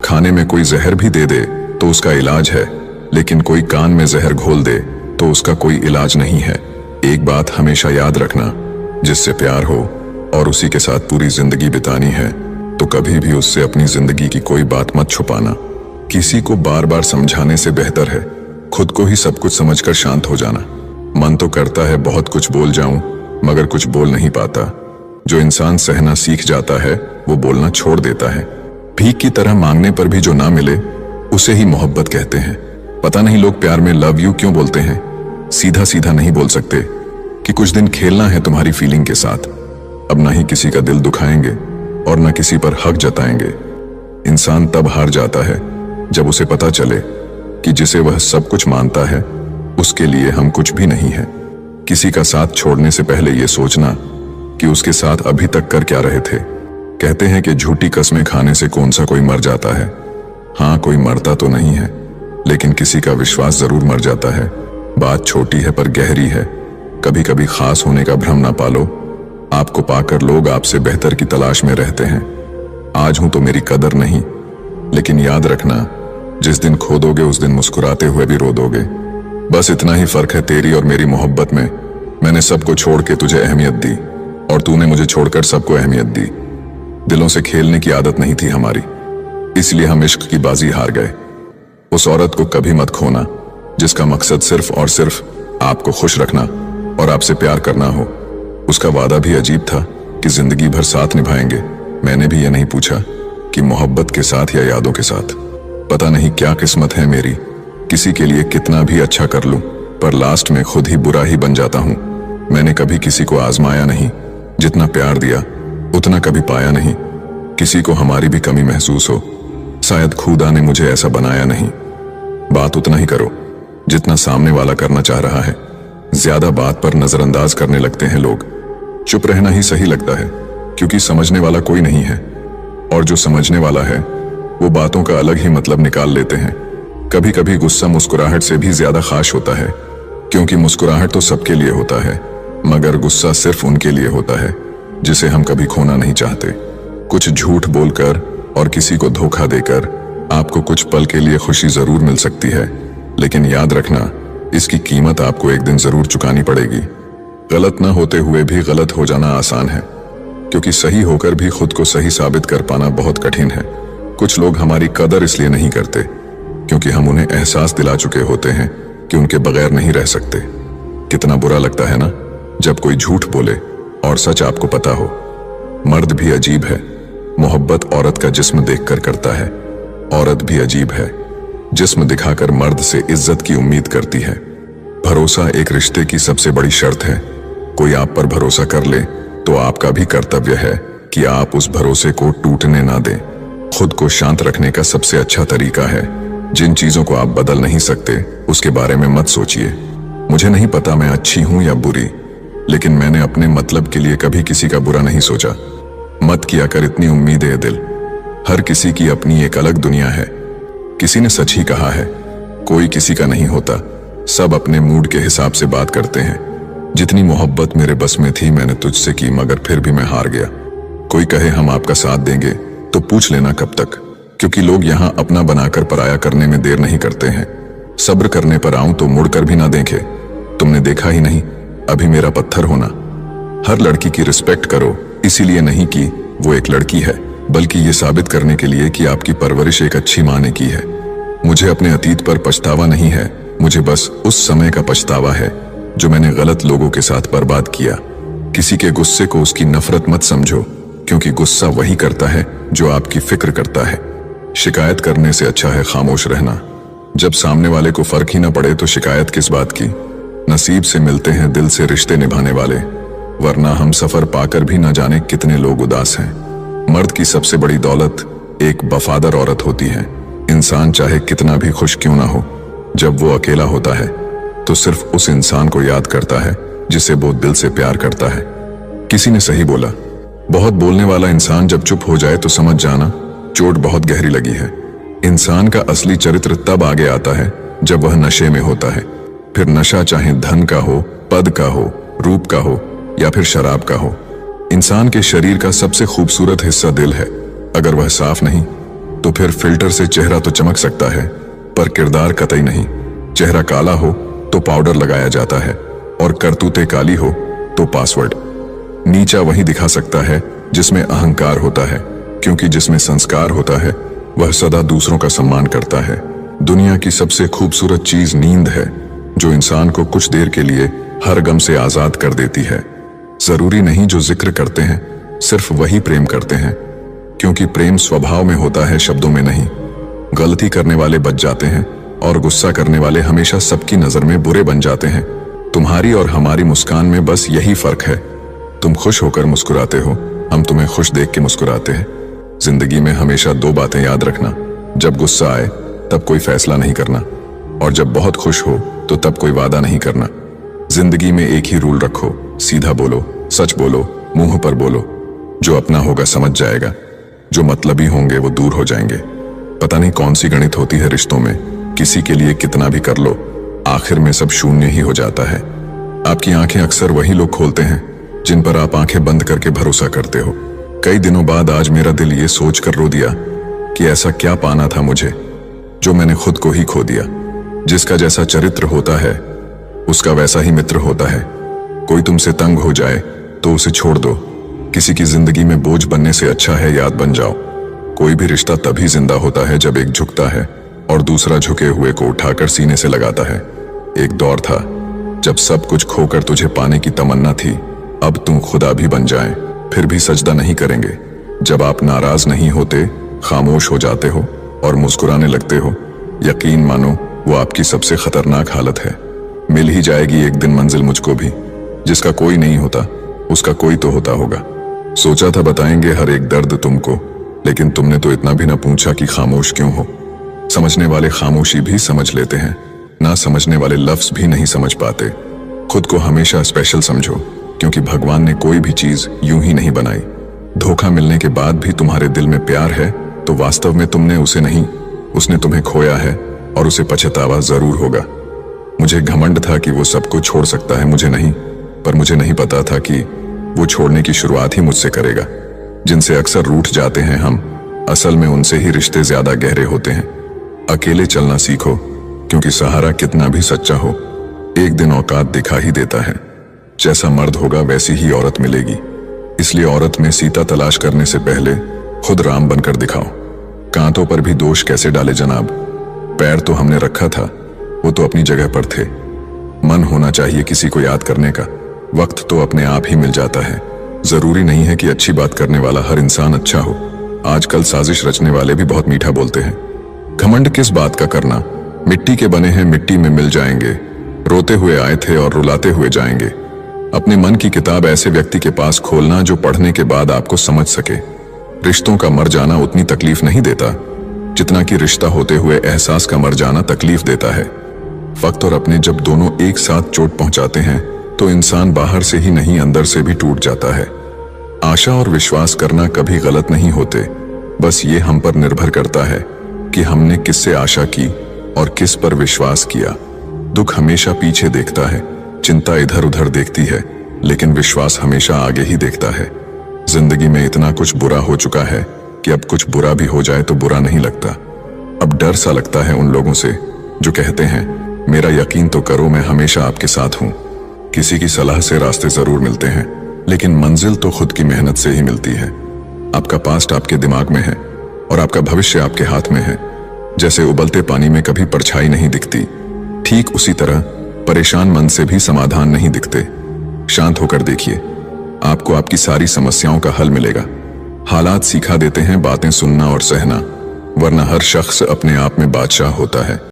खाने में कोई जहर भी दे दे तो उसका इलाज है, लेकिन कोई कान में जहर घोल दे तो उसका कोई इलाज नहीं है। एक बात हमेशा याद रखना, जिससे प्यार हो और उसी के साथ पूरी जिंदगी बितानी है तो कभी भी उससे अपनी जिंदगी की कोई बात मत छुपाना। किसी को बार बार समझाने से बेहतर है खुद को ही सब कुछ समझकर शांत हो जाना। मन तो करता है बहुत कुछ बोल जाऊं, मगर कुछ बोल नहीं पाता। जो इंसान सहना सीख जाता है वो बोलना छोड़ देता है। भीख की तरह मांगने पर भी जो ना मिले उसे ही मोहब्बत कहते हैं। पता नहीं लोग प्यार में लव यू क्यों बोलते हैं, सीधा सीधा नहीं बोल सकते कि कुछ दिन खेलना है तुम्हारी फीलिंग के साथ। अब ना ही किसी का दिल दुखाएंगे और ना किसी पर हक जताएंगे। इंसान तब हार जाता है जब उसे पता चले कि जिसे वह सब कुछ मानता है उसके लिए हम कुछ भी नहीं है। किसी का साथ छोड़ने से पहले यह सोचना कि उसके साथ अभी तक कर क्या रहे थे। कहते हैं कि झूठी कस्में खाने से कौन सा कोई मर जाता है। हाँ, कोई मरता तो नहीं है, लेकिन किसी का विश्वास जरूर मर जाता है। बात छोटी है पर गहरी है। कभी कभी खास होने का भ्रम ना पालो। आपको पाकर लोग आपसे बेहतर की तलाश में रहते हैं। आज हूं तो मेरी कदर नहीं, लेकिन याद रखना जिस दिन खो दोगे उस दिन मुस्कुराते हुए भी रो दोगे। बस इतना ही फर्क है तेरी और मेरी मोहब्बत में। मैंने सबको छोड़ के तुझे अहमियत दी और तूने मुझे छोड़कर सबको अहमियत दी। दिलों से खेलने की आदत नहीं थी हमारी, इसलिए हम इश्क की बाजी हार गए। उस औरत को कभी मत खोना जिसका मकसद सिर्फ और सिर्फ आपको खुश रखना और आपसे प्यार करना हो। उसका वादा भी अजीब था कि जिंदगी भर साथ निभाएंगे। मैंने भी यह नहीं पूछा कि मोहब्बत के साथ या यादों के साथ। पता नहीं क्या किस्मत है मेरी, किसी के लिए कितना भी अच्छा कर लूं पर लास्ट में खुद ही बुरा ही बन जाता हूं। मैंने कभी किसी को आजमाया नहीं, जितना प्यार दिया उतना कभी पाया नहीं। किसी को हमारी भी कमी महसूस हो, शायद खुदा ने मुझे ऐसा बनाया नहीं। बात उतना ही करो जितना सामने वाला करना चाह रहा है। ज्यादा बात पर नजरअंदाज करने लगते हैं लोग। चुप रहना ही सही लगता है, क्योंकि समझने वाला कोई नहीं है, और जो समझने वाला है वो बातों का अलग ही मतलब निकाल लेते हैं। कभी कभी गुस्सा मुस्कुराहट से भी ज्यादा खास होता है, क्योंकि मुस्कुराहट तो सबके लिए होता है, मगर गुस्सा सिर्फ उनके लिए होता है जिसे हम कभी खोना नहीं चाहते। कुछ झूठ बोलकर और किसी को धोखा देकर आपको कुछ पल के लिए खुशी जरूर मिल सकती है, लेकिन याद रखना इसकी कीमत आपको एक दिन जरूर चुकानी पड़ेगी। गलत ना होते हुए भी गलत हो जाना आसान है, क्योंकि सही होकर भी खुद को सही साबित कर पाना बहुत कठिन है। कुछ लोग हमारी कदर इसलिए नहीं करते क्योंकि हम उन्हें एहसास दिला चुके होते हैं कि उनके बगैर नहीं रह सकते। कितना बुरा लगता है ना जब कोई झूठ बोले और सच आपको पता हो। मर्द भी अजीब है, मोहब्बत औरत का जिस्म देखकर करता है। औरत भी अजीब है, जिस्म दिखाकर मर्द से इज्जत की उम्मीद करती है। भरोसा एक रिश्ते की सबसे बड़ी शर्त है। कोई आप पर भरोसा कर ले तो आपका भी कर्तव्य है कि आप उस भरोसे को टूटने ना दें। खुद को शांत रखने का सबसे अच्छा तरीका है, जिन चीजों को आप बदल नहीं सकते उसके बारे में मत सोचिए। मुझे नहीं पता मैं अच्छी हूं या बुरी, लेकिन मैंने अपने मतलब के लिए कभी किसी का बुरा नहीं सोचा। मत किया कर इतनी उम्मीदें दिल। हर किसी की अपनी एक अलग दुनिया है। किसी ने सच ही कहा है, कोई किसी का नहीं होता, सब अपने मूड के हिसाब से बात करते हैं। जितनी मोहब्बत मेरे बस में थी मैंने तुझसे की, मगर फिर भी मैं हार गया। कोई कहे हम आपका साथ देंगे तो पूछ लेना कब तक, क्योंकि लोग यहाँ अपना बनाकर पराया करने में देर नहीं करते हैं। सब्र करने पर आऊं तो मुड़कर भी ना देखे। तुमने देखा ही नहीं अभी मेरा पत्थर होना। हर लड़की की रिस्पेक्ट करो, इसीलिए नहीं कि वो एक लड़की है, बल्कि ये साबित करने के लिए कि आपकी परवरिश एक अच्छी माँ ने की है। मुझे अपने अतीत पर पछतावा नहीं है, मुझे बस उस समय का पछतावा है जो मैंने गलत लोगों के साथ बर्बाद किया। किसी के गुस्से को उसकी नफरत मत समझो, क्योंकि गुस्सा वही करता है जो आपकी फिक्र करता है। शिकायत करने से अच्छा है खामोश रहना। जब सामने वाले को फर्क ही ना पड़े तो शिकायत किस बात की। नसीब से मिलते हैं दिल से रिश्ते निभाने वाले, वरना हम सफर पाकर भी न जाने कितने लोग उदास हैं। मर्द की सबसे बड़ी दौलत एक वफादार औरत होती है। इंसान चाहे कितना भी खुश क्यों ना हो, जब वो अकेला होता है तो सिर्फ उस इंसान को याद करता है जिसे वो दिल से प्यार करता है। किसी ने सही बोला, बहुत बोलने वाला इंसान जब चुप हो जाए तो समझ जाना चोट बहुत गहरी लगी है। इंसान का असली चरित्र तब आगे आता है जब वह नशे में होता है। फिर नशा चाहे धन का हो, पद का हो, रूप का हो या फिर शराब का हो। इंसान के शरीर का सबसे खूबसूरत हिस्सा दिल है। अगर वह साफ नहीं तो फिर फिल्टर से चेहरा तो चमक सकता है, पर किरदार कतई नहीं। चेहरा काला हो तो पाउडर लगाया जाता है, और करतूतें काली हो तो पासवर्ड। नीचा वही दिखा सकता है जिसमें अहंकार होता है, क्योंकि जिसमें संस्कार होता है वह सदा दूसरों का सम्मान करता है। दुनिया की सबसे खूबसूरत चीज नींद है, जो इंसान को कुछ देर के लिए हर गम से आजाद कर देती है। जरूरी नहीं जो जिक्र करते हैं सिर्फ वही प्रेम करते हैं, क्योंकि प्रेम स्वभाव में होता है, शब्दों में नहीं। गलती करने वाले बच जाते हैं और गुस्सा करने वाले हमेशा सबकी नजर में बुरे बन जाते हैं। तुम्हारी और हमारी मुस्कान में बस यही फर्क है। तुम खुश होकर मुस्कुराते हो, हम तुम्हें खुश देख के मुस्कुराते हैं। जिंदगी में हमेशा दो बातें याद रखना, जब गुस्सा आए तब कोई फैसला नहीं करना, और जब बहुत खुश हो तो तब कोई वादा नहीं करना। जिंदगी में एक ही रूल रखो, सीधा बोलो, सच बोलो, मुंह पर बोलो। जो अपना होगा समझ जाएगा, जो मतलबी होंगे वो दूर हो जाएंगे। पता नहीं कौन सी गणित होती है रिश्तों में, किसी के लिए कितना भी कर लो आखिर में सब शून्य ही हो जाता है। आपकी आंखें अक्सर वही लोग खोलते हैं जिन पर आप आंखें बंद करके भरोसा करते हो। कई दिनों बाद आज मेरा दिल ये सोच कर रो दिया कि ऐसा क्या पाना था मुझे जो मैंने खुद को ही खो दिया। जिसका जैसा चरित्र होता है उसका वैसा ही मित्र होता है। कोई तुमसे तंग हो जाए तो उसे छोड़ दो। किसी की जिंदगी में बोझ बनने से अच्छा है याद बन जाओ। कोई भी रिश्ता तभी जिंदा होता है जब एक झुकता है और दूसरा झुके हुए को उठाकर सीने से लगाता है। एक दौर था जब सब कुछ खोकर तुझे पाने की तमन्ना थी, अब तुम खुदा भी बन जाएं फिर भी सजदा नहीं करेंगे। जब आप नाराज नहीं होते, खामोश हो जाते हो और मुस्कुराने लगते हो, यकीन मानो वो आपकी सबसे खतरनाक हालत है। मिल ही जाएगी एक दिन मंजिल मुझको भी, जिसका कोई नहीं होता उसका कोई तो होता होगा। सोचा था बताएंगे हर एक दर्द तुमको, लेकिन तुमने तो इतना भी ना पूछा कि खामोश क्यों हो। समझने वाले खामोशी भी समझ लेते हैं, ना समझने वाले लफ्ज भी नहीं समझ पाते। खुद को हमेशा स्पेशल समझो, क्योंकि भगवान ने कोई भी चीज यूं ही नहीं बनाई। धोखा मिलने के बाद भी तुम्हारे दिल में प्यार है तो वास्तव में तुमने उसे नहीं, उसने तुम्हें खोया है और उसे पछतावा जरूर होगा। मुझे घमंड था कि वो सबको छोड़ सकता है, मुझे नहीं, पर मुझे नहीं पता था कि वो छोड़ने की शुरुआत ही मुझसे करेगा। जिनसे अक्सर रूठ जाते हैं हम, असल में उनसे ही रिश्ते ज्यादा गहरे होते हैं। अकेले चलना सीखो, क्योंकि सहारा कितना भी सच्चा हो एक दिन औकात दिखा ही देता है। जैसा मर्द होगा वैसी ही औरत मिलेगी, इसलिए औरत में सीता तलाश करने से पहले खुद राम बनकर दिखाओ। कांटों पर भी दोष कैसे डाले जनाब, पैर तो हमने रखा था, वो तो अपनी जगह पर थे। मन होना चाहिए किसी को याद करने का, वक्त तो अपने आप ही मिल जाता है। जरूरी नहीं है कि अच्छी बात करने वाला हर इंसान अच्छा हो। आजकल साजिश रचने वाले भी बहुत मीठा बोलते हैं। घमंड किस बात का करना, मिट्टी के बने हैं मिट्टी में मिल जाएंगे। रोते हुए आए थे और रुलाते हुए जाएंगे। अपने मन की किताब ऐसे व्यक्ति के पास खोलना जो पढ़ने के बाद आपको समझ सके। रिश्तों का मर जाना उतनी तकलीफ नहीं देता जितना कि रिश्ता होते हुए एहसास का मर जाना तकलीफ देता है। वक्त और अपने जब दोनों एक साथ चोट पहुंचाते हैं तो इंसान बाहर से ही नहीं अंदर से भी टूट जाता है। आशा और विश्वास करना कभी गलत नहीं होते, बस ये हम पर निर्भर करता है कि हमने किससे आशा की और किस पर विश्वास किया। दुख हमेशा पीछे देखता है, चिंता इधर उधर देखती है, लेकिन विश्वास हमेशा आगे ही देखता है। जिंदगी में इतना कुछ बुरा हो चुका है कि अब कुछ बुरा भी हो जाए तो बुरा नहीं लगता। अब डर सा लगता है उन लोगों से जो कहते हैं मेरा यकीन तो करो, मैं हमेशा आपके साथ हूं। किसी की सलाह से रास्ते जरूर मिलते हैं, लेकिन मंजिल तो खुद की मेहनत से ही मिलती है। आपका पास्ट आपके दिमाग में है और आपका भविष्य आपके हाथ में है। जैसे उबलते पानी में कभी परछाई नहीं दिखती, ठीक उसी तरह परेशान मन से भी समाधान नहीं दिखते। शांत होकर देखिए, आपको आपकी सारी समस्याओं का हल मिलेगा। हालात सिखा देते हैं बातें सुनना और सहना, वरना हर शख्स अपने आप में बादशाह होता है।